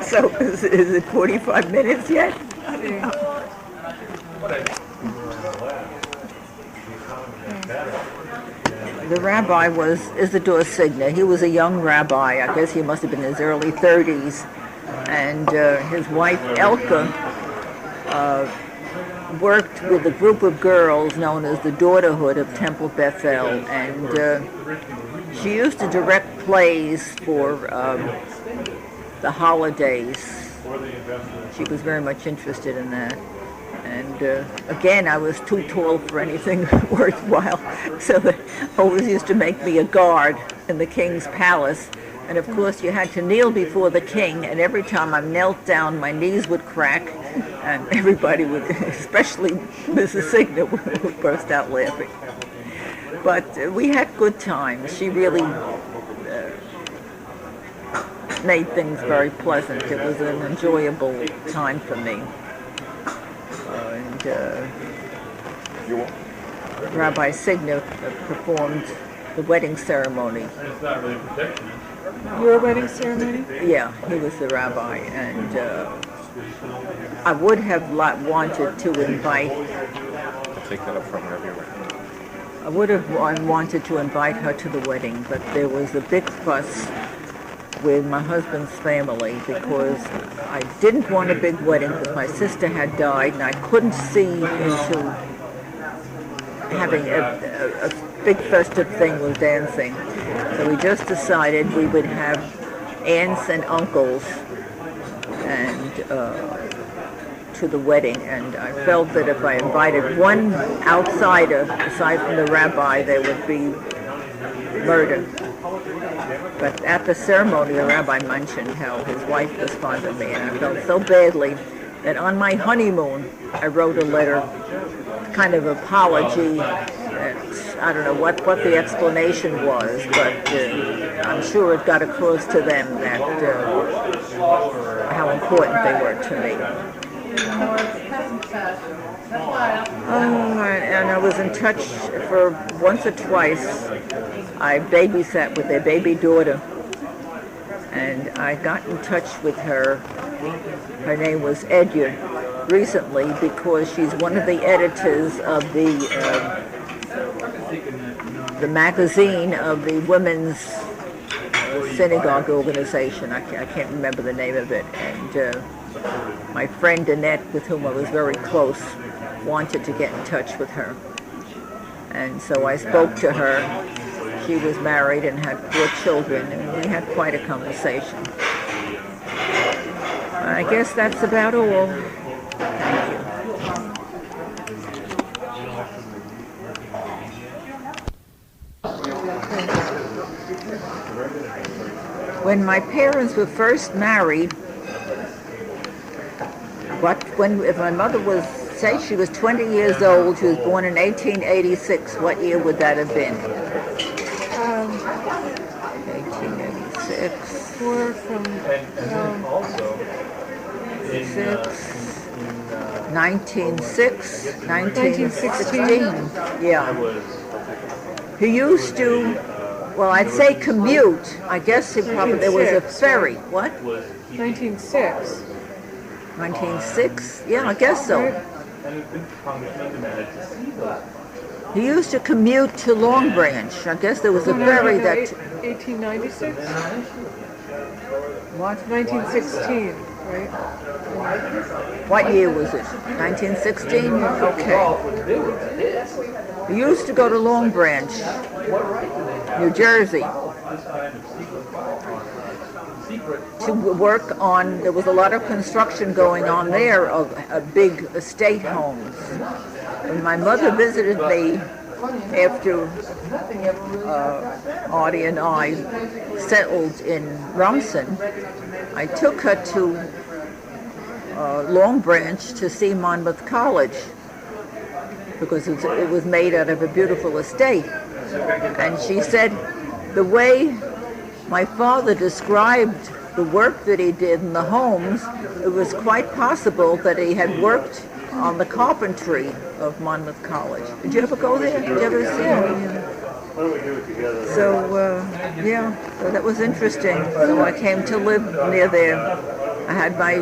So is it 45 minutes yet? The rabbi was Isidore Signa. He was a young rabbi. I guess he must have been in his early 30s. And his wife, Elke, worked with a group of girls known as the Daughterhood of Temple Bethel. And she used to direct plays for the holidays. She was very much interested in that. And again, I was too tall for anything worthwhile, so they always used to make me a guard in the king's palace. And of course, you had to kneel before the king, and every time I knelt down, my knees would crack, and everybody would, especially Mrs. Signa, would burst out laughing. But we had good times. She really made things very pleasant. It was an enjoyable time for me. Rabbi Signa performed the wedding ceremony. Your wedding ceremony? Yeah, he was the rabbi, and I would have wanted to invite. I'll take that up from wherever you're ready. I would have wanted to invite her to the wedding, but there was a big fuss with my husband's family because I didn't want a big wedding because my sister had died and I couldn't see into having a big festive thing with dancing. So we just decided we would have aunts and uncles and to the wedding, and I felt that if I invited one outsider aside from the rabbi, there would be murder. But at the ceremony, the rabbi mentioned how his wife was fond of me, and I felt so badly that on my honeymoon, I wrote a letter, kind of apology. I don't know what the explanation was, but I'm sure it got across to them that how important they were to me. And I was in touch for once or twice. I babysat with their baby daughter, and I got in touch with her. Her name was Edya recently because she's one of the editors of the magazine of the Women's Synagogue organization. I can't remember the name of it. And my friend Annette, with whom I was very close, wanted to get in touch with her. And so I spoke to her. She was married and had 4 children, and we had quite a conversation. I guess that's about all. Thank you. When my parents were first married, if my mother was, say she was 20 years old, she was born in 1886, what year would that have been? 1886. We're from 1916. Yeah. He used to, well, I'd say commute. I guess there was a ferry. What? 1906. 1906? Yeah, I guess so. He used to commute to Long Branch. I guess there was a ferry that... 1896? What? 1916, right? What year was it? 1916? Okay. He used to go to Long Branch, New Jersey, to work on, there was a lot of construction going on there of big estate homes. When my mother visited me after Audie and I settled in Rumson, I took her to Long Branch to see Monmouth College because it was made out of a beautiful estate. And she said the way my father described the work that he did in the homes, it was quite possible that he had worked on the carpentry of Monmouth College. Did you ever go there? Did you ever see it? So, yeah, so that was interesting. So I came to live near there. I had my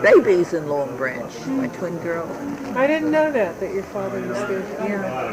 babies in Long Branch, my twin girls. I didn't know that your father was there. Yeah.